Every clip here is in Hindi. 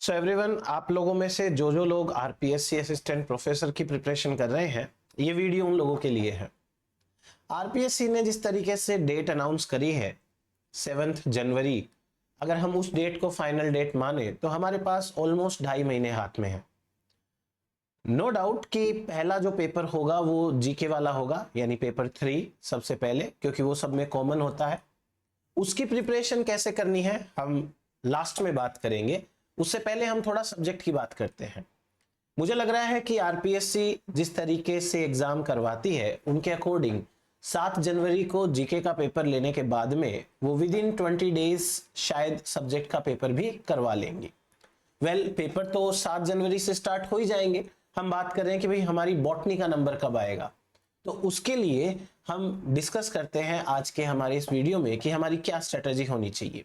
सो एवरीवन, आप लोगों में से जो लोग आरपीएससी असिस्टेंट प्रोफेसर की प्रिपरेशन कर रहे हैं, ये वीडियो उन लोगों के लिए है। आरपीएससी ने जिस तरीके से डेट अनाउंस करी है 7 जनवरी, अगर हम उस डेट को फाइनल डेट माने तो हमारे पास ऑलमोस्ट 2.5 महीने हाथ में है। नो डाउट कि पहला जो पेपर होगा वो जीके वाला होगा, यानी पेपर 3 सबसे पहले, क्योंकि वो सब में कॉमन होता है। उसकी प्रिपरेशन कैसे करनी है हम लास्ट में बात करेंगे। उससे पहले हम थोड़ा सब्जेक्ट की बात करते हैं। मुझे लग रहा है कि आरपीएससी जिस तरीके से एग्जाम करवाती है उनके अकॉर्डिंग 7 जनवरी को जीके का पेपर लेने के बाद में वो विद इन 20 डेज शायद सब्जेक्ट का पेपर भी करवा लेंगी। पेपर तो 7 जनवरी से स्टार्ट हो ही जाएंगे। हम बात कर रहे हैं कि भाई हमारी बॉटनी का नंबर कब आएगा, तो उसके लिए हम डिस्कस करते हैं आज के हमारे इस वीडियो में कि हमारी क्या स्ट्रेटेजी होनी चाहिए।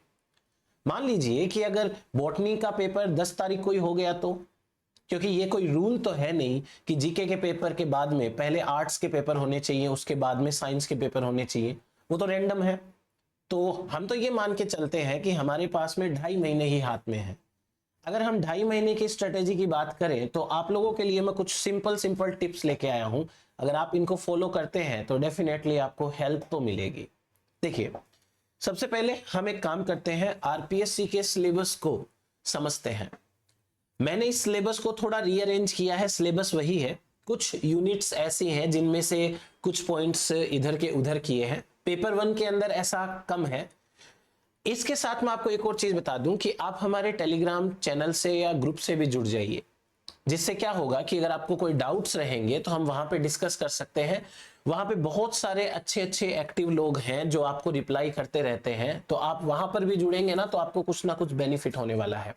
मान लीजिए कि अगर बॉटनी का पेपर 10 तारीख को ही हो गया, तो क्योंकि ये कोई रूल तो है नहीं कि जीके के पेपर के बाद में पहले आर्ट्स के पेपर होने चाहिए, उसके बाद में साइंस के पेपर होने चाहिए, वो तो रैंडम है। तो हम तो ये मान के चलते हैं कि हमारे पास में 2.5 महीने ही हाथ में है। अगर हम 2.5 महीने की स्ट्रेटेजी की बात करें तो आप लोगों के लिए मैं कुछ सिंपल टिप्स लेके आया हूं। अगर आप इनको फॉलो करते हैं तो डेफिनेटली आपको हेल्प तो मिलेगी। देखिए, सबसे पहले हम एक काम करते हैं, आरपीएससी के सिलेबस को समझते हैं। मैंने इस सिलेबस को थोड़ा रीअरेंज किया है। सिलेबस वही है, कुछ यूनिट्स ऐसी हैं जिनमें से कुछ पॉइंट्स इधर के उधर किए हैं। पेपर 1 के अंदर ऐसा कम है। इसके साथ मैं आपको एक और चीज बता दूं कि आप हमारे टेलीग्राम चैनल से या ग्रुप से भी जुड़ जाइए, जिससे क्या होगा कि अगर आपको कोई डाउट्स रहेंगे तो हम वहां पे डिस्कस कर सकते हैं। वहां पे बहुत सारे अच्छे एक्टिव लोग हैं जो आपको रिप्लाई करते रहते हैं, तो आप वहां पर भी जुड़ेंगे ना तो आपको कुछ ना कुछ बेनिफिट होने वाला है।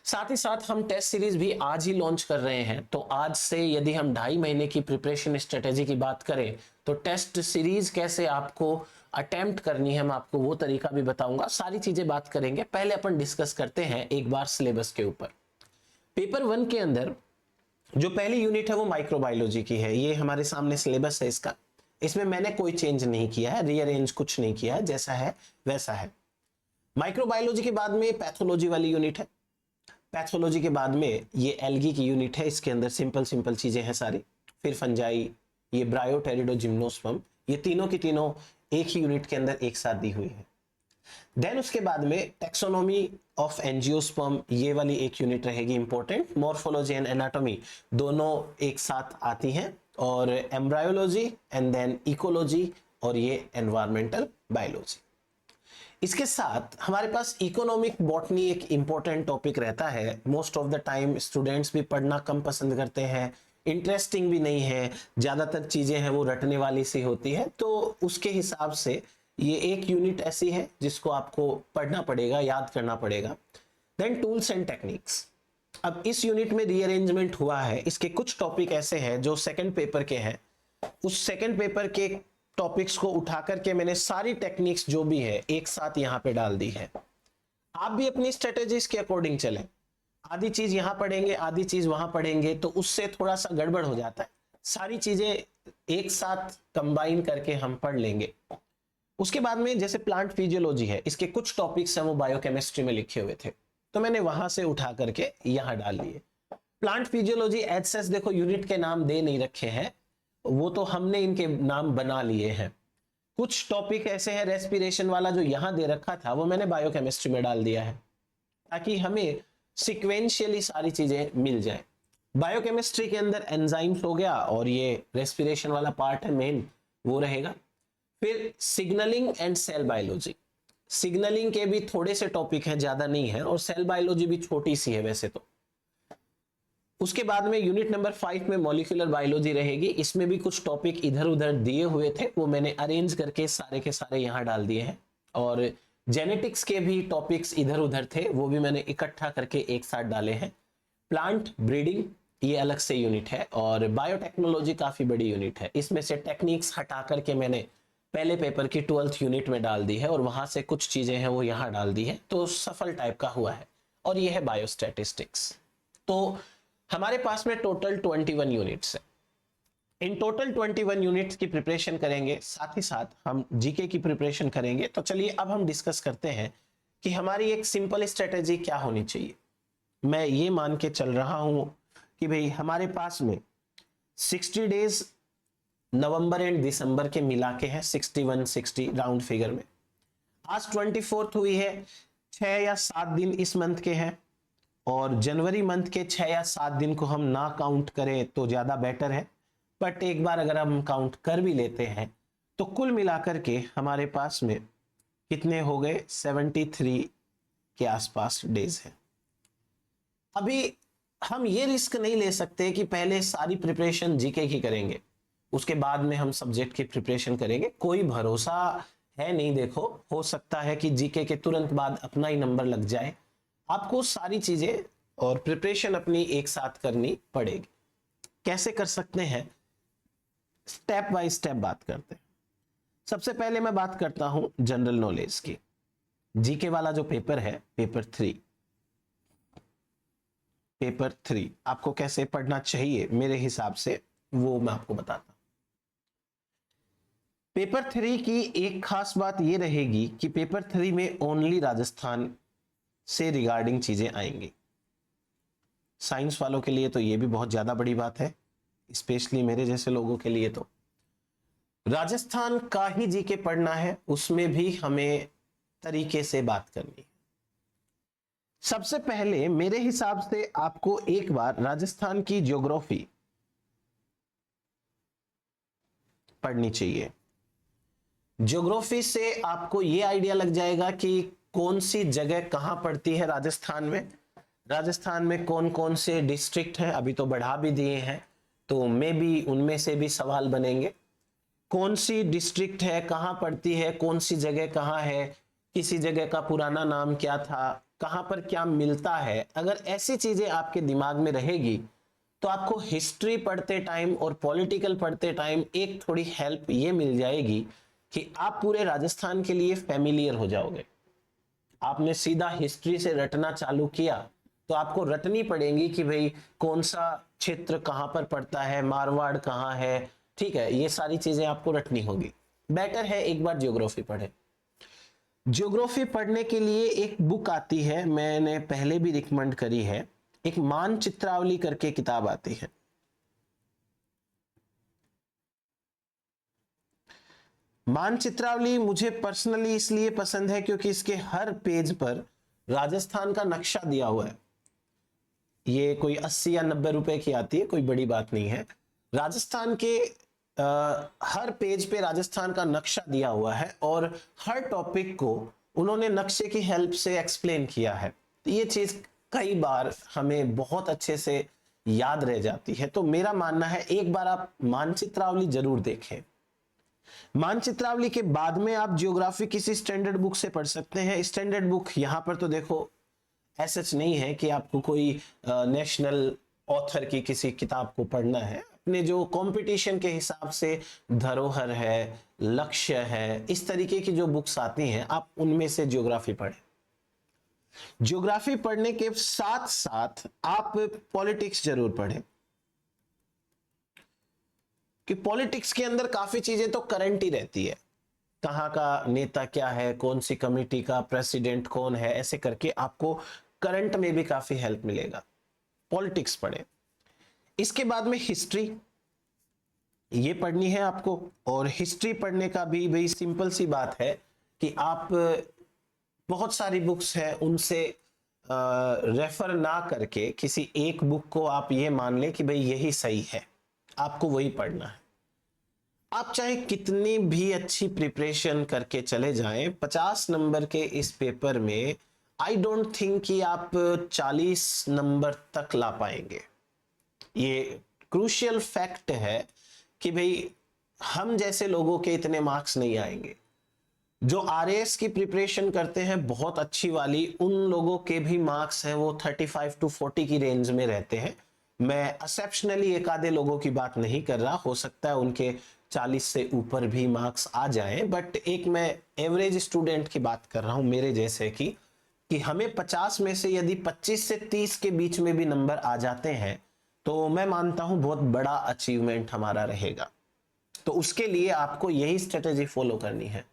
साथ ही साथ हम टेस्ट सीरीज भी आज ही लॉन्च कर रहे हैं। तो आज से यदि हम 2.5 महीने की प्रिपरेशन स्ट्रेटेजी की बात करें तो टेस्ट सीरीज कैसे आपको अटेम्प्ट करनी है, मैं आपको वो तरीका भी बताऊंगा। सारी चीजें बात करेंगे। पहले अपन डिस्कस करते हैं एक बार सिलेबस के ऊपर। पेपर 1 के अंदर जो पहली यूनिट है वो माइक्रोबायोलॉजी की है। ये हमारे सामने सिलेबस है इसका। इसमें मैंने कोई चेंज नहीं किया है, रीअरेंज कुछ नहीं किया है, जैसा है वैसा है। माइक्रोबायोलॉजी के बाद में पैथोलॉजी वाली यूनिट है। पैथोलॉजी के बाद में ये एल्गी की यूनिट है। इसके अंदर सिंपल चीजें हैं सारी। फिर फंजाई, ये ब्रायोटेरिडो, जिम्नोस्पर्म, ये तीनों की तीनों एक ही यूनिट के अंदर एक साथ दी हुई है। देन उसके बाद में टेक्सोनॉमी ऑफ एंजियोस्पर्म, ये वाली एक यूनिट रहेगी इंपॉर्टेंट। मॉर्फोलॉजी एंड एनाटॉमी दोनों एक साथ आती हैं, और एम्ब्रायोलॉजी एंड देन इकोलॉजी, और ये एनवायरमेंटल बायोलॉजी। इसके साथ हमारे पास इकोनॉमिक बॉटनी एक इंपॉर्टेंट टॉपिक रहता है। Most of the time students भी पढ़ना कम पसंद करते हैं, इंटरेस्टिंग भी नहीं है, ज्यादातर चीजें हैं वो रटने वाली सी होती है। तो उसके हिसाब से ये एक यूनिट ऐसी है जिसको आपको पढ़ना पड़ेगा, याद करना पड़ेगा। Then tools and techniques. अब इस यूनिट में रीअरेंजमेंट हुआ है। इसके कुछ टॉपिक ऐसे हैं जो सेकंड पेपर के हैं। उस सेकंड पेपर के टॉपिक्स को उठा करके मैंने सारी टेक्निक्स जो भी है एक साथ यहां पे डाल दी है। आप भी अपनी स्ट्रेटेजीज के अकॉर्डिंग चलें। आधी चीज यहां पढ़ेंगे, आधी चीज वहां पढ़ेंगे, तो उससे थोड़ा सा गड़बड़ हो जाता है। सारी चीजें एक साथ कंबाइन करके हम पढ़ लेंगे। उसके बाद में जैसे प्लांट फिजियोलॉजी है, इसके कुछ टॉपिक्स हैं वो बायोकेमिस्ट्री में लिखे हुए थे, तो मैंने वहां से उठा करके यहां डाल लिए। प्लांट फिजियोलॉजी एचएस, देखो यूनिट के नाम दे नहीं रखे हैं, वो तो हमने इनके नाम बना लिए हैं। कुछ टॉपिक ऐसे हैं, रेस्पिरेशन वाला जो यहां दे रखा था वो मैंने बायोकेमिस्ट्री में डाल दिया है, ताकि हमें सिक्वेंशियली सारी चीजें मिल जाए। बायोकेमिस्ट्री के अंदर एंजाइम्स हो गया, और ये रेस्पिरेशन वाला पार्ट है मेन, वो रहेगा। फिर signalling and cell biology. Signalling के भी थोड़े से टॉपिक हैं, ज्यादा नहीं है, और सेल बायोलॉजी भी छोटी सी है वैसे तो। उसके बाद में यूनिट नंबर 5 में मॉलिक्यूलर बायोलॉजी रहेगी। इसमें भी कुछ टॉपिक इधर उधर दिए हुए थे, वो मैंने अरेंज करके सारे के सारे यहां डाल दिए हैं। और जेनेटिक्स के भी टॉपिक्स इधर उधर थे, वो भी मैंने इकट्ठा करके एक साथ डाले हैं। प्लांट ब्रीडिंग, ये अलग से यूनिट है। और बायोटेक्नोलॉजी काफी बड़ी यूनिट है। इसमें से टेक्निक्स हटा करके मैंने पहले पेपर की 12th यूनिट में डाल दी है, और वहां से कुछ चीजें हैं वो यहां डाल दी है, तो सफल टाइप का हुआ है। और ये है बायोस्टैटिस्टिक्स। तो हमारे पास में टोटल 21 यूनिट्स है। इन टोटल 21 यूनिट्स की प्रिपरेशन करेंगे, साथ ही साथ हम जीके की प्रिपरेशन करेंगे। तो चलिए अब हम डिस्कस करते हैं कि हमारी एक सिंपल स्ट्रेटेजी क्या होनी चाहिए। मैं ये मान के चल रहा हूं कि भाई हमारे पास में 60 डेज नवंबर एंड दिसंबर के मिला के हैं, 61 60 राउंड फिगर में। आज 24 हुई है, 6 या 7 दिन इस मंथ के हैं, और जनवरी मंथ के 6 या 7 दिन को हम ना काउंट करें तो ज्यादा बेटर है, बट एक बार अगर हम काउंट कर भी लेते हैं तो कुल मिलाकर के हमारे पास में कितने हो गए, 73 के आसपास डेज है। अभी हम ये रिस्क नहीं ले सकते कि पहले सारी प्रिपरेशन जीके की करेंगे, उसके बाद में हम सब्जेक्ट की प्रिपरेशन करेंगे, कोई भरोसा है नहीं। देखो, हो सकता है कि जीके के तुरंत बाद अपना ही नंबर लग जाए। आपको सारी चीजें और प्रिपरेशन अपनी एक साथ करनी पड़ेगी। कैसे कर सकते हैं, स्टेप बाय स्टेप बात करते हैं। सबसे पहले मैं बात करता हूं जनरल नॉलेज की। जीके वाला जो पेपर है, पेपर थ्री आपको कैसे पढ़ना चाहिए मेरे हिसाब से, वो मैं आपको बताता हूं। पेपर थ्री की एक खास बात यह रहेगी कि पेपर थ्री में ओनली राजस्थान से रिगार्डिंग चीजें आएंगी। साइंस वालों के लिए तो यह भी बहुत ज्यादा बड़ी बात है, स्पेशली मेरे जैसे लोगों के लिए तो राजस्थान का ही जीके पढ़ना है, उसमें भी हमें तरीके से बात करनी है। सबसे पहले मेरे हिसाब से आपको एक बार राजस्थान की ज्योग्राफी पढ़नी चाहिए। ज्योग्राफी से आपको यह आइडिया लग जाएगा कि कौन सी जगह कहां पड़ती है राजस्थान में, राजस्थान में कौन कौन से डिस्ट्रिक्ट हैं, अभी तो बढ़ा भी दिए हैं तो मे भी उनमें से भी सवाल बनेंगे। कौन सी डिस्ट्रिक्ट है, कहां पड़ती है, कौन सी जगह कहां है, किसी जगह का पुराना नाम क्या था, कहां पर क्या मिलता है। अगर ऐसी चीजें आपके दिमाग में रहेगी तो आपको हिस्ट्री पढ़ते टाइम और पॉलिटिकल पढ़ते टाइम एक थोड़ी हेल्प ये मिल जाएगी कि आप पूरे राजस्थान के लिए फैमिलियर हो जाओगे। आपने सीधा हिस्ट्री से रटना चालू किया तो आपको रटनी पड़ेगी कि भाई कौन सा क्षेत्र कहां पर पड़ता है, मारवाड़ कहां है, ठीक है, ये सारी चीजें आपको रटनी होगी। बेटर है एक बार ज्योग्राफी पढ़े। ज्योग्राफी पढ़ने के लिए एक बुक आती है, मैंने पहले भी रिकमेंड करी है, एक मानचित्रावली करके किताब आती है। मानचित्रावली मुझे पर्सनली इसलिए पसंद है क्योंकि इसके हर पेज पर राजस्थान का नक्शा दिया हुआ है। ये कोई 80 या 90 रुपए की आती है, कोई बड़ी बात नहीं है। राजस्थान के हर पेज पे राजस्थान का नक्शा दिया हुआ है और हर टॉपिक को उन्होंने नक्शे की हेल्प से एक्सप्लेन किया है। तो ये चीज कई बार हमें बहुत अच्छे से याद रह जाती है। तो मेरा मानना है एक बार आप मानचित्रावली जरूर देखें। मानचित्रावली के बाद में आप ज्योग्राफी किसी स्टैंडर्ड बुक से पढ़ सकते हैं। स्टैंडर्ड बुक यहां पर तो देखो ऐसा नहीं है कि आपको कोई नेशनल ऑथर की किसी किताब को पढ़ना है, अपने जो कंपटीशन के हिसाब से धरोहर है, लक्ष्य है, इस तरीके की जो बुक्स आती हैं आप उनमें से ज्योग्राफी पढ़ें। ज्योग्राफी पढ़ने के साथ साथ आप पॉलिटिक्स जरूर पढ़ें कि पॉलिटिक्स के अंदर काफी चीजें तो करंट ही रहती है, कहां का नेता क्या है, कौन सी कमेटी का प्रेसिडेंट कौन है, ऐसे करके आपको करंट में भी काफी हेल्प मिलेगा। पॉलिटिक्स पढ़े। इसके बाद में हिस्ट्री ये पढ़नी है आपको, और हिस्ट्री पढ़ने का भी भाई सिंपल सी बात है कि आप बहुत सारी बुक्स हैं उनसे रेफर ना करके किसी एक बुक को आप ये मान लें कि भाई यही सही है, आपको वही पढ़ना है। आप चाहे कितनी भी अच्छी प्रिपरेशन करके चले जाएं, 50 नंबर के इस पेपर में आई डोंट थिंक कि आप 40 नंबर तक ला पाएंगे। ये क्रूशियल फैक्ट है कि भाई हम जैसे लोगों के इतने मार्क्स नहीं आएंगे। जो आरएएस की प्रिपरेशन करते हैं बहुत अच्छी वाली, उन लोगों के भी मार्क्स हैं वो 35 to 40 की रेंज में रहते हैं। मैं एक्सेप्शनली एक आधे लोगों की बात नहीं कर रहा, हो सकता है उनके 40 से ऊपर भी मार्क्स आ जाएं, बट एक मैं एवरेज स्टूडेंट की बात कर रहा हूं मेरे जैसे की, कि हमें 50 में से यदि 25 से 30 के बीच में भी नंबर आ जाते हैं तो मैं मानता हूं बहुत बड़ा अचीवमेंट हमारा रहेगा। तो उसके लिए आपको यही स्ट्रेटेजी फॉलो करनी है।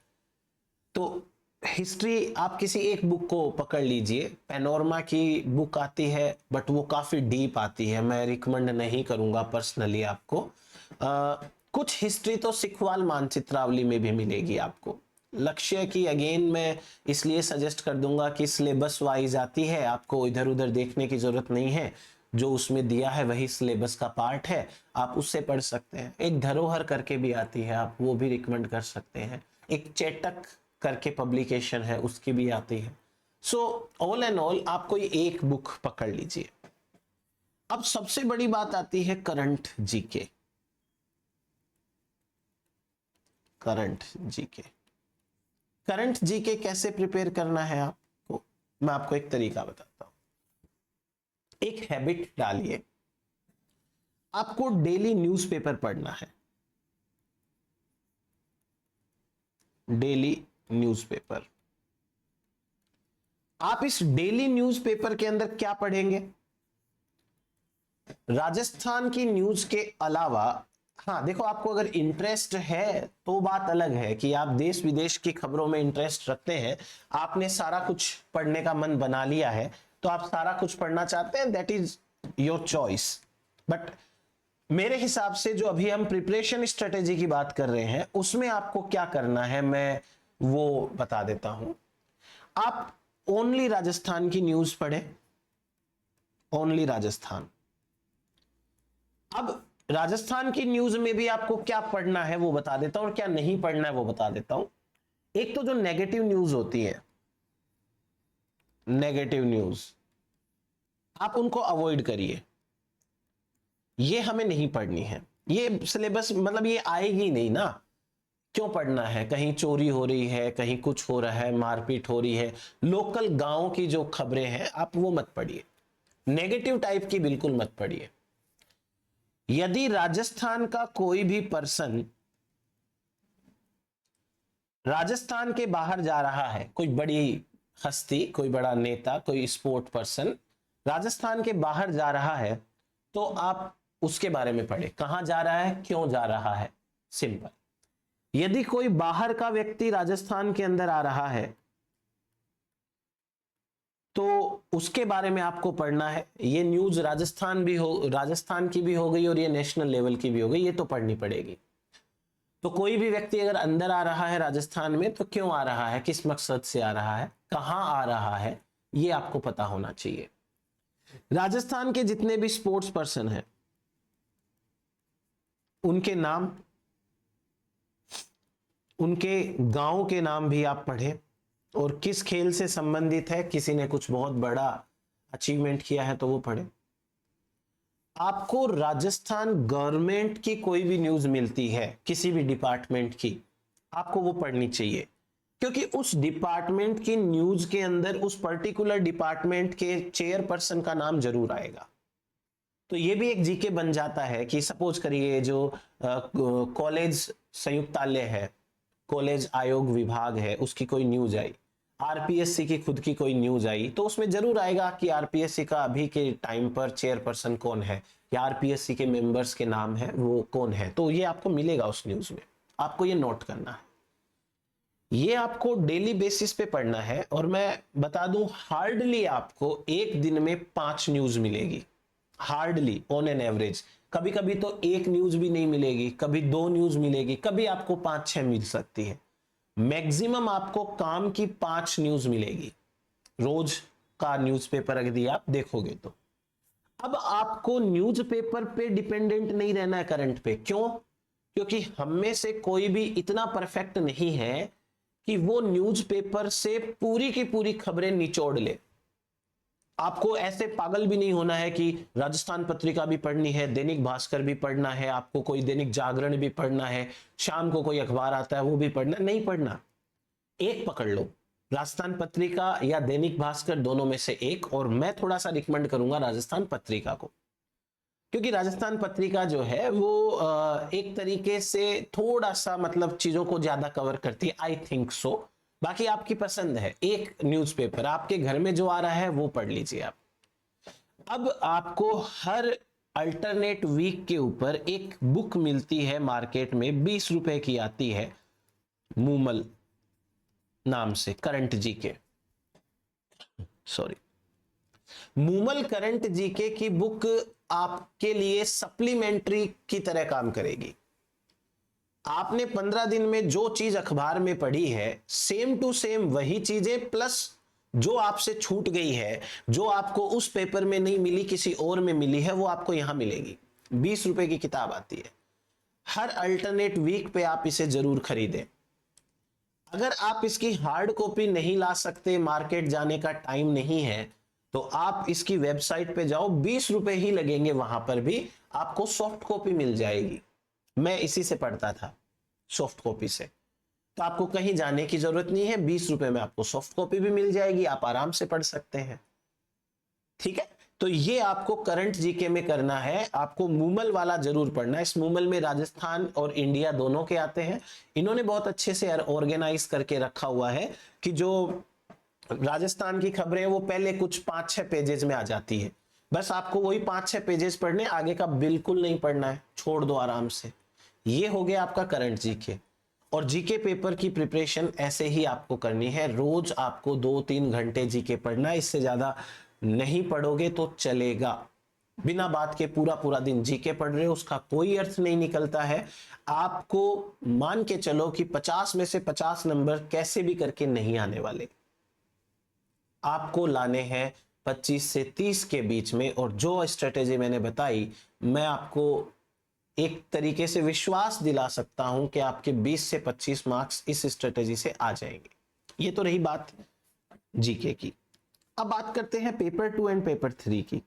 तो हिस्ट्री आप किसी एक बुक को पकड़ लीजिए, पैनोरमा की बुक आती है बट वो काफी डीप आती है, मैं रिकमेंड नहीं करूंगा पर्सनली आपको। कुछ हिस्ट्री तो सिखवाल मानचित्रावली में भी मिलेगी आपको। लक्ष्य की अगेन मैं इसलिए सजेस्ट कर दूंगा कि सिलेबस वाइज आती है, आपको इधर उधर देखने की जरूरत नहीं है, जो उसमें दिया है वही सिलेबस का पार्ट है, आप उससे पढ़ सकते हैं। एक धरोहर करके भी आती है, आप वो भी रिकमेंड कर सकते हैं। एक चेटक करके पब्लिकेशन है, उसकी भी आती है। सो ऑल एंड ऑल आप कोई एक बुक पकड़ लीजिए। अब सबसे बड़ी बात आती है current GK. Current GK, current GK कैसे प्रिपेयर करना है आपको, मैं आपको एक तरीका बताता हूं। एक हैबिट डालिए, आपको डेली न्यूज़पेपर पढ़ना है। डेली न्यूज़पेपर, आप इस डेली न्यूज़पेपर के अंदर क्या पढ़ेंगे? राजस्थान की न्यूज के अलावा, हाँ देखो, आपको अगर इंटरेस्ट है तो बात अलग है कि आप देश विदेश की खबरों में इंटरेस्ट रखते हैं, आपने सारा कुछ पढ़ने का मन बना लिया है, तो आप सारा कुछ पढ़ना चाहते हैं, that is your choice. But मेरे हिसाब से जो अभी हम प्रिपरेशन स्ट्रेटेजी की बात कर रहे हैं, उसमें आपको क्या करना है मैं वो बता देता हूं। आप ओनली राजस्थान की न्यूज पढ़ें, ओनली राजस्थान। अब राजस्थान की न्यूज में भी आपको क्या पढ़ना है वो बता देता हूं और क्या नहीं पढ़ना है वो बता देता हूं। एक तो जो नेगेटिव न्यूज होती है, नेगेटिव न्यूज, आप उनको अवॉइड करिए, ये हमें नहीं पढ़नी है। ये सिलेबस मतलब ये आएगी नहीं ना, क्यों पढ़ना है? कहीं चोरी हो रही है, कहीं कुछ हो रहा है, मारपीट हो रही है, लोकल गांव की जो खबरें हैं आप वो मत पढ़िए, नेगेटिव टाइप की बिल्कुल मत पढ़िए। यदि राजस्थान का कोई भी पर्सन राजस्थान के बाहर जा रहा है, कोई बड़ी हस्ती, कोई बड़ा नेता, कोई स्पोर्ट पर्सन राजस्थान के बाहर जा रहा है, तो आप उसके बारे में पढ़े, कहां जा रहा है, क्यों जा रहा है, सिंपल। यदि कोई बाहर का व्यक्ति राजस्थान के अंदर आ रहा है तो उसके बारे में आपको पढ़ना है। ये न्यूज राजस्थान की भी हो गई और ये नेशनल लेवल की भी हो गई, ये तो पढ़नी पड़ेगी। तो कोई भी व्यक्ति अगर अंदर आ रहा है राजस्थान में, तो क्यों आ रहा है, किस मकसद से आ रहा है, कहां आ रहा है, ये आपको पता होना चाहिए। राजस्थान के जितने भी स्पोर्ट्स पर्सन हैं, उनके नाम, उनके गांव के नाम भी आप पढ़ें, और किस खेल से संबंधित है, किसी ने कुछ बहुत बड़ा अचीवमेंट किया है तो वो पढ़े। आपको राजस्थान गवर्नमेंट की कोई भी न्यूज मिलती है किसी भी डिपार्टमेंट की, आपको वो पढ़नी चाहिए, क्योंकि उस डिपार्टमेंट की न्यूज के अंदर उस पर्टिकुलर डिपार्टमेंट के चेयरपर्सन का नाम जरूर आएगा। तो ये भी एक जीके बन जाता है कि सपोज करिए जो कॉलेज संयुक्तालय है, कॉलेज आयोग विभाग है, उसकी कोई न्यूज आई, आरपीएससी की खुद की कोई न्यूज आई, तो उसमें जरूर आएगा कि आरपीएससी का अभी के टाइम पर चेयरपर्सन कौन है, या आरपीएससी के मेंबर्स के नाम है वो कौन है, तो ये आपको मिलेगा उस न्यूज में, आपको ये नोट करना है। ये आपको डेली बेसिस पे पढ़ना है, और मैं बता दूं हार्डली आपको एक दिन में 5 न्यूज मिलेगी, हार्डली, ऑन एन एवरेज। कभी कभी तो एक न्यूज भी नहीं मिलेगी, कभी 2 न्यूज मिलेगी, कभी आपको 5-6 मिल सकती है। मैक्सिमम आपको काम की 5 न्यूज मिलेगी रोज का न्यूज़पेपर यदि आप देखोगे तो। अब आपको न्यूज़पेपर पे डिपेंडेंट नहीं रहना है करंट पे, क्यों? क्योंकि हम में से कोई भी इतना परफेक्ट नहीं है कि वो न्यूज़पेपर से पूरी की पूरी खबरें निचोड़ ले। आपको ऐसे पागल भी नहीं होना है कि राजस्थान पत्रिका भी पढ़नी है, दैनिक भास्कर भी पढ़ना है, आपको कोई दैनिक जागरण भी पढ़ना है, शाम को कोई अखबार आता है वो भी पढ़ना, नहीं पढ़ना। एक पकड़ लो, राजस्थान पत्रिका या दैनिक भास्कर, दोनों में से एक। और मैं थोड़ा सा रिकमेंड करूंगा राजस्थान पत्रिका को, क्योंकि राजस्थान पत्रिका जो है वो एक तरीके से थोड़ा सा मतलब चीजों को ज्यादा कवर करती है, आई थिंक सो। बाकी आपकी पसंद है, एक न्यूज़पेपर आपके घर में जो आ रहा है वो पढ़ लीजिए आप। अब आपको हर अल्टरनेट वीक के ऊपर एक बुक मिलती है मार्केट में, 20 रुपए की आती है, मूमल। नाम से, current GK, sorry, Moomal current GK की बुक आपके लिए सप्लीमेंट्री की तरह काम करेगी। आपने 15 दिन में जो चीज अखबार में पढ़ी है, सेम टू सेम वही चीजें, प्लस जो आपसे छूट गई है, जो आपको उस पेपर में नहीं मिली, किसी और में मिली है, वो आपको यहां मिलेगी। 20 रुपए की किताब आती है। हर अल्टरनेट वीक पे आप इसे जरूर खरीदें। अगर आप इसकी हार्ड कॉपी नहीं ला सकते, मार्केट जाने का टाइम नहीं है, तो आप इसकी वेबसाइट पे जाओ, 20 रुपए ही लगेंगे, वहां पर भी आपको सॉफ्ट कॉपी मिल जाएगी। मैं इसी से पढ़ता था, सॉफ्ट कॉपी से, तो आपको कहीं जाने की जरूरत नहीं है। 20 रुपए में आपको सॉफ्ट कॉपी भी मिल जाएगी, आप आराम से पढ़ सकते हैं। ठीक है, तो ये आपको करंट जीके में करना है। आपको मूमल वाला जरूर पढ़ना है। इस मूमल में राजस्थान और इंडिया दोनों के आते हैं। इन्होंने बहुत अच्छे से ऑर्गेनाइज करके रखा हुआ है कि जो राजस्थान की खबरें वो पहले कुछ 5-6 पेजेस में आ जाती है। बस आपको वही 5-6 पेजेस पढ़ने, आगे का बिल्कुल नहीं पढ़ना है, छोड़ दो आराम से। ये हो गया आपका करंट जीके। और जीके पेपर की प्रिपरेशन ऐसे ही आपको करनी है। रोज आपको 2-3 घंटे जीके पढ़ना है, इससे ज्यादा नहीं पढ़ोगे तो चलेगा। बिना बात के पूरा पूरा दिन जीके पढ़ रहे हो, उसका कोई अर्थ नहीं निकलता है। आपको मान के चलो कि 50 में से 50 नंबर कैसे भी करके नहीं आने वाले, आपको लाने हैं 25 से 30 के बीच में। और जो स्ट्रेटेजी मैंने बताई, मैं आपको एक तरीके से विश्वास दिला सकता हूं कि आपके 20 से 25 मार्क्स इस स्ट्रेटेजी से आ जाएंगे। ये तो रही बात जीके की। अब बात करते हैं पेपर 2 एंड पेपर 3 की।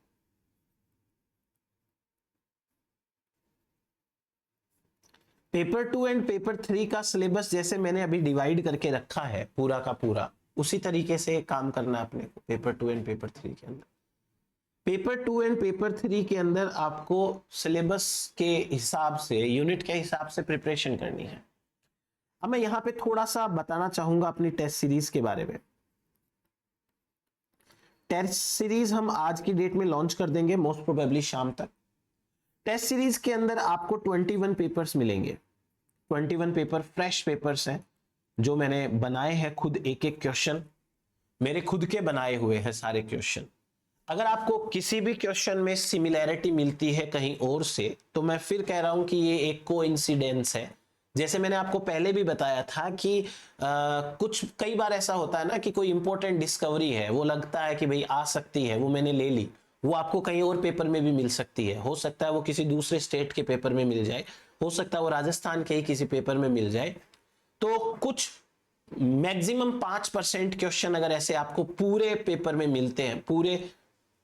पेपर 2 एंड पेपर 3 का सिलेबस जैसे मैंने अभी डिवाइड करके रखा है पूरा का पूरा, उसी तरीके से काम करना है अपने को पेपर 2 एंड पेपर 3 के अंदर। पेपर 2 एंड पेपर 3 के अंदर आपको सिलेबस के हिसाब से, यूनिट के हिसाब से प्रिपरेशन करनी है। अब मैं यहां पे थोड़ा सा बताना चाहूंगा अपनी टेस्ट सीरीज के बारे में। टेस्ट सीरीज हम आज की डेट में लॉन्च कर देंगे, मोस्ट प्रोबेबली शाम तक। टेस्ट सीरीज के अंदर आपको 21 पेपर्स मिलेंगे। 21 पेपर फ्रेश पेपर्स हैं, जो मैंने बनाए हैं खुद, एक एक क्वेश्चन मेरे खुद के बनाए हुए हैं सारे क्वेश्चन। अगर आपको किसी भी क्वेश्चन में सिमिलैरिटी मिलती है कहीं और से, तो मैं फिर कह रहा हूं कि ये एक कोइंसिडेंस है। जैसे मैंने आपको पहले भी बताया था कि कुछ कई बार ऐसा होता है ना कि कोई इंपॉर्टेंट डिस्कवरी है, वो लगता है कि भाई आ सकती है, वो मैंने ले ली, वो आपको कहीं और पेपर में भी मिल सकती है। हो सकता है वो किसी दूसरे स्टेट के पेपर में मिल जाए, हो सकता है वो राजस्थान के ही किसी पेपर में मिल जाए। तो कुछ मैक्सिमम 5% क्वेश्चन अगर ऐसे आपको पूरे पेपर में मिलते हैं, पूरे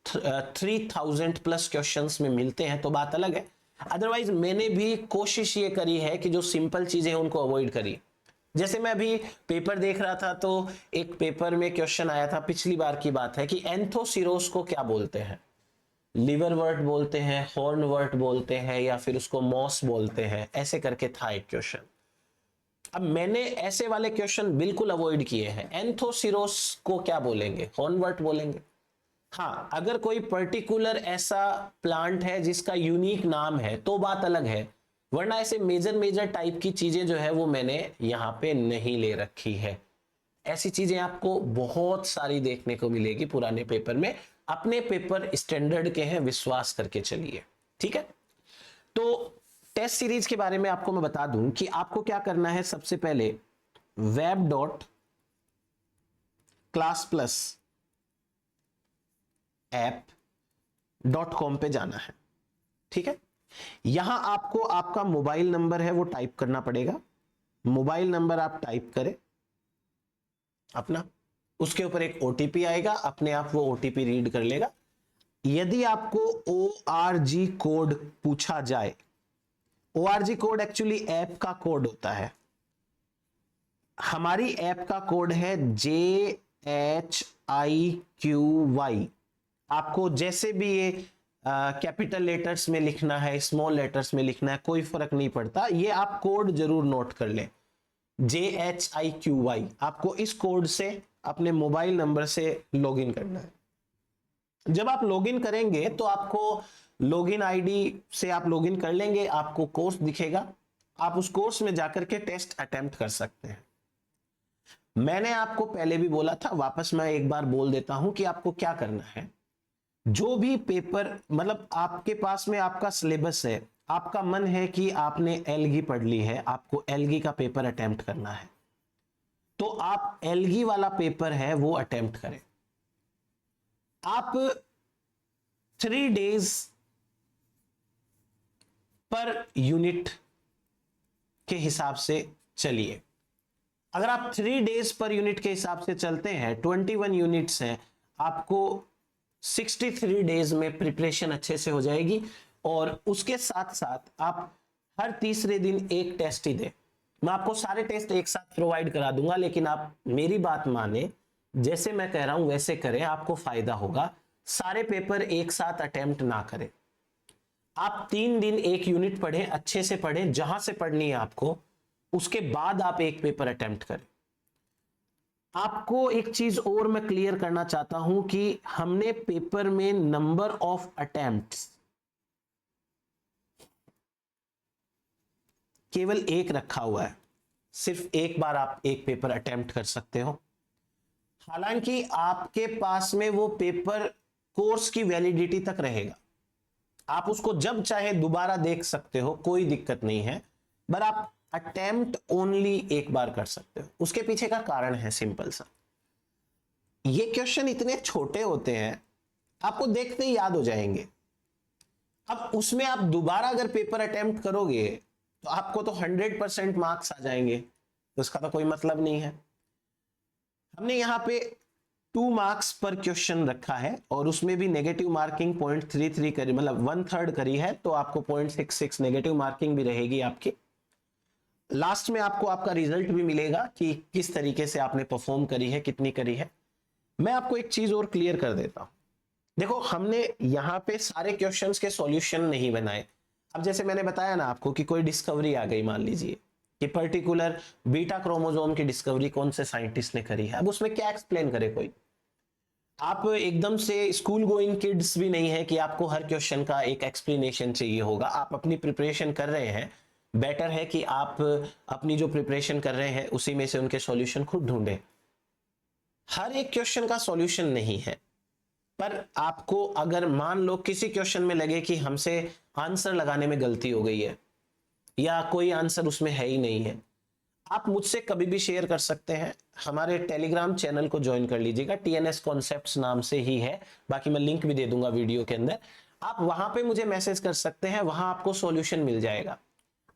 3000 प्लस क्वेश्चंस में मिलते हैं, तो बात अलग है। अदरवाइज मैंने भी कोशिश ये करी है कि जो सिंपल चीजें हैं उनको अवॉइड करिए। जैसे मैं अभी पेपर देख रहा था, तो एक पेपर में क्वेश्चन आया था, पिछली बार की बात है, कि एंथोसिरोस को क्या बोलते हैं। लिवरवर्ट बोलते हैं, हॉर्नवर्ट बोलते हैं, या फिर उसको मॉस बोलते हैं, ऐसे करके था एक क्वेश्चन। अब मैंने ऐसे वाले क्वेश्चन बिल्कुल अवॉइड किए हैं। एंथोसिरोस को क्या बोलेंगे, हॉर्नवर्ट बोलेंगे। हाँ, अगर कोई पर्टिकुलर ऐसा प्लांट है जिसका यूनिक नाम है तो बात अलग है, वरना ऐसे मेजर टाइप की चीजें जो है वो मैंने यहां पे नहीं ले रखी है। ऐसी चीजें आपको बहुत सारी देखने को मिलेगी पुराने पेपर में। अपने पेपर स्टैंडर्ड के हैं, विश्वास करके चलिए। ठीक है, तो टेस्ट सीरीज के बारे में आपको मैं बता दूं कि आपको क्या करना है। सबसे पहले web.classplusapp.com पे जाना है। ठीक है, यहां आपको आपका मोबाइल नंबर है वो टाइप करना पड़ेगा। मोबाइल नंबर आप टाइप करें अपना, उसके ऊपर एक ओटीपी आएगा, अपने आप वो ओटीपी रीड कर लेगा। यदि आपको ORG कोड पूछा जाए, ORG कोड एक्चुअली ऐप का कोड होता है। हमारी ऐप का कोड है JHIQY। आपको जैसे भी ये कैपिटल लेटर्स में लिखना है, स्मॉल लेटर्स में लिखना है, कोई फर्क नहीं पड़ता। ये आप कोड जरूर नोट कर लें, JHIQY। आपको इस कोड से अपने मोबाइल नंबर से लॉगिन करना है। जब आप लॉगिन करेंगे तो आपको लॉगिन आईडी से आप लॉगिन कर लेंगे, आपको कोर्स दिखेगा, आप उस कोर्स में जाकर के टेस्ट अटेम्प्ट कर सकते हैं। मैंने आपको पहले भी बोला था, वापस मैं एक बार बोल देता हूं कि आपको क्या करना है। जो भी पेपर, मतलब आपके पास में आपका सिलेबस है, आपका मन है कि आपने एलगी पढ़ ली है, आपको एलगी का पेपर अटेम्प्ट करना है, तो आप एलगी वाला पेपर है वो अटेम्प्ट करें। आप 3 days पर यूनिट के हिसाब से चलिए। अगर आप 3 days पर यूनिट के हिसाब से चलते हैं, 21 यूनिट्स हैं, आपको 63 days में प्रिपरेशन अच्छे से हो जाएगी। और उसके साथ साथ आप हर तीसरे दिन एक टेस्ट ही दें। मैं आपको सारे टेस्ट एक साथ प्रोवाइड करा दूंगा, लेकिन आप मेरी बात माने, जैसे मैं कह रहा हूं वैसे करें, आपको फायदा होगा। सारे पेपर एक साथ अटेम्प्ट ना करें। आप 3 दिन एक यूनिट पढ़ें, अच्छे से पढ़ें, जहां से पढ़नी है आपको, उसके बाद आप एक पेपर अटेम्प्ट करें। आपको एक चीज और मैं क्लियर करना चाहता हूं कि हमने पेपर में नंबर ऑफ अटेम्प्ट्स केवल एक रखा हुआ है। सिर्फ एक बार आप एक पेपर अटेम्प्ट कर सकते हो। हालांकि आपके पास में वो पेपर कोर्स की वैलिडिटी तक रहेगा, आप उसको जब चाहे दोबारा देख सकते हो, कोई दिक्कत नहीं है। पर आप अटेम्प्ट ओनली एक बार कर सकते हो। उसके पीछे का कारण है सिंपल सा, ये क्वेश्चन इतने छोटे होते हैं, आपको देखते ही याद हो जाएंगे। अब उसमें आप दोबारा अगर पेपर अटेम्प्ट करोगे तो आपको तो 100% मार्क्स आ जाएंगे, तो उसका तो कोई मतलब नहीं है। हमने यहां पे 2 मार्क्स पर क्वेश्चन रखा है, और उसमें भी नेगेटिव मार्किंग 0.33 करी, मतलब 1/3 करी है, तो आपको 0.66 नेगेटिव मार्किंग भी रहेगी आपकी। लास्ट में आपको आपका रिजल्ट भी मिलेगा कि किस तरीके से आपने परफॉर्म करी है, कितनी करी है। मैं आपको एक चीज और क्लियर कर देता हूं। देखो, हमने यहां पे सारे क्वेश्चंस के सॉल्यूशन नहीं बनाए। अब जैसे मैंने बताया ना आपको कि कोई डिस्कवरी आ गई, मान लीजिए कि पर्टिकुलर बीटा क्रोमोसोम की डिस्कवरी कौन से साइंटिस्ट ने करी है, अब उसमें क्या एक्सप्लेन करे कोई। आप एकदम से स्कूल गोइंग किड्स भी नहीं है कि आपको हर क्वेश्चन का एक एक्सप्लेनेशन चाहिए होगा। आप अपनी प्रिपरेशन कर रहे हैं, बेटर है कि आप अपनी जो प्रिपरेशन कर रहे हैं उसी में से उनके सॉल्यूशन खुद ढूंढें। हर एक क्वेश्चन का सॉल्यूशन नहीं है, पर आपको अगर मान लो किसी क्वेश्चन में लगे कि हमसे आंसर लगाने में गलती हो गई है, या कोई आंसर उसमें है ही नहीं है, आप मुझसे कभी भी शेयर कर सकते हैं। हमारे टेलीग्राम चैनल को ज्वाइन कर लीजिएगा, टीएनएस कॉन्सेप्ट्स नाम से ही है, बाकी मैं लिंक भी दे दूंगा वीडियो के अंदर। आप वहां पे मुझे मैसेज कर सकते हैं, वहां आपको सॉल्यूशन मिल जाएगा।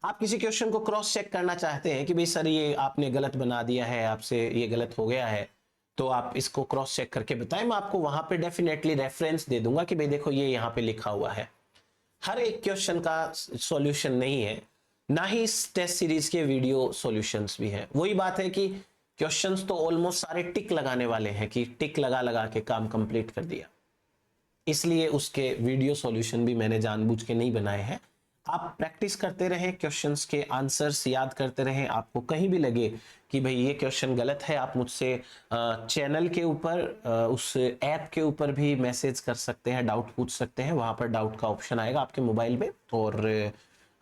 आप किसी क्वेश्चन को क्रॉस चेक करना चाहते हैं कि भाई सर ये आपने गलत बना दिया है, आपसे ये गलत हो गया है, तो आप इसको क्रॉस चेक करके बताएं, मैं आपको वहां पे डेफिनेटली रेफरेंस दे दूंगा कि भाई देखो ये यहाँ पे लिखा हुआ है। हर एक क्वेश्चन का सॉल्यूशन नहीं है, ना ही इस टेस्ट सीरीज के वीडियो सॉल्यूशंस भी हैं। वही बात है कि क्वेश्चंस तो ऑलमोस्ट सारे टिक लगाने वाले हैं कि टिक लगा लगा के काम कंप्लीट कर दिया, इसलिए उसके वीडियो सॉल्यूशन भी मैंने जानबूझ के नहीं बनाए हैं। आप प्रैक्टिस करते रहें, क्वेश्चंस के आंसर्स याद करते रहें। आपको कहीं भी लगे कि भाई ये क्वेश्चन गलत है, आप मुझसे चैनल के ऊपर, उस ऐप के ऊपर भी मैसेज कर सकते हैं, डाउट पूछ सकते हैं। वहां पर डाउट का ऑप्शन आएगा आपके मोबाइल में, और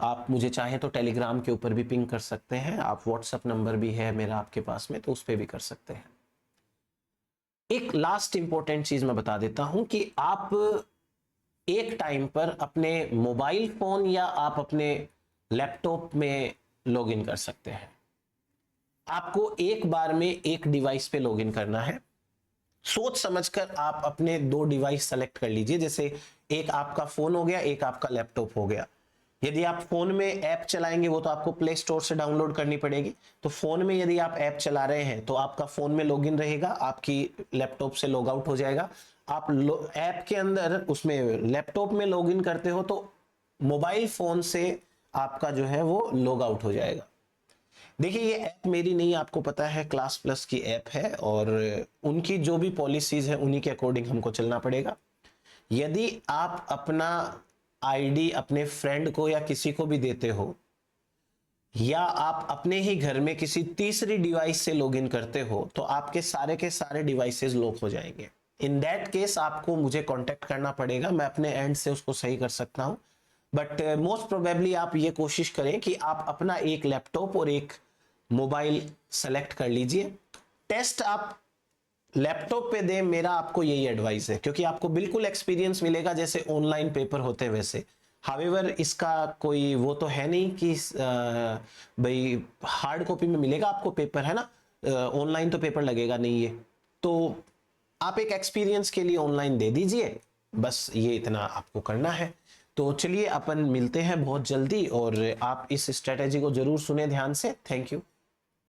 आप मुझे चाहें तो टेलीग्राम के ऊपर भी पिंग कर सकते हैं। आप व्हाट्सएप नंबर भी है मेरा आपके पास में, तो उस पर भी कर सकते हैं। एक लास्ट इंपॉर्टेंट चीज मैं बता देता हूं कि आप एक टाइम पर अपने मोबाइल फोन या आप अपने लैपटॉप में लॉगिन कर सकते हैं। आपको एक बार में एक डिवाइस पे लॉगिन करना है। सोच समझकर आप अपने 2 डिवाइस सेलेक्ट कर लीजिए, जैसे एक आपका फोन हो गया, एक आपका लैपटॉप हो गया। यदि आप फोन में ऐप चलाएंगे वो तो आपको प्ले स्टोर से डाउनलोड करनी पड़ेगी, तो फोन में यदि आप ऐप चला रहे हैं तो आपका फोन में लॉगिन रहेगा, आपकी लैपटॉप से लॉग आउट हो जाएगा। आप ऐप के अंदर उसमें लैपटॉप में लॉगिन करते हो तो मोबाइल फोन से आपका जो है वो लॉग आउट हो जाएगा। देखिए, ये ऐप मेरी नहीं, आपको पता है क्लास प्लस की ऐप है, और उनकी जो भी पॉलिसीज है उन्हीं के अकॉर्डिंग हमको चलना पड़ेगा। यदि आप अपना आईडी अपने फ्रेंड को या किसी को भी देते हो, या आप अपने ही घर में किसी तीसरी डिवाइस से लॉगिन करते हो, तो आपके सारे के सारे डिवाइसेस लॉक हो जाएंगे। इन दैट केस आपको मुझे कांटेक्ट करना पड़ेगा, मैं अपने एंड से उसको सही कर सकता हूं। बट मोस्ट प्रोबेबली आप ये कोशिश करें कि आप अपना एक लैपटॉप और एक मोबाइल सेलेक्ट कर लीजिए, टेस्ट आप लैपटॉप पे दें, मेरा आपको यही एडवाइस है, क्योंकि आपको बिल्कुल एक्सपीरियंस मिलेगा जैसे ऑनलाइन पेपर होते वैसे। हावेवर इसका कोई वो तो है नहीं कि भाई हार्ड कॉपी में मिलेगा आपको पेपर, है ना, ऑनलाइन तो पेपर लगेगा नहीं ये, तो आप एक एक्सपीरियंस के लिए ऑनलाइन दे दीजिए, बस ये इतना आपको करना है। तो चलिए अपन मिलते हैं बहुत जल्दी, और आप इस स्ट्रेटेजी को जरूर सुने ध्यान से। Thank you.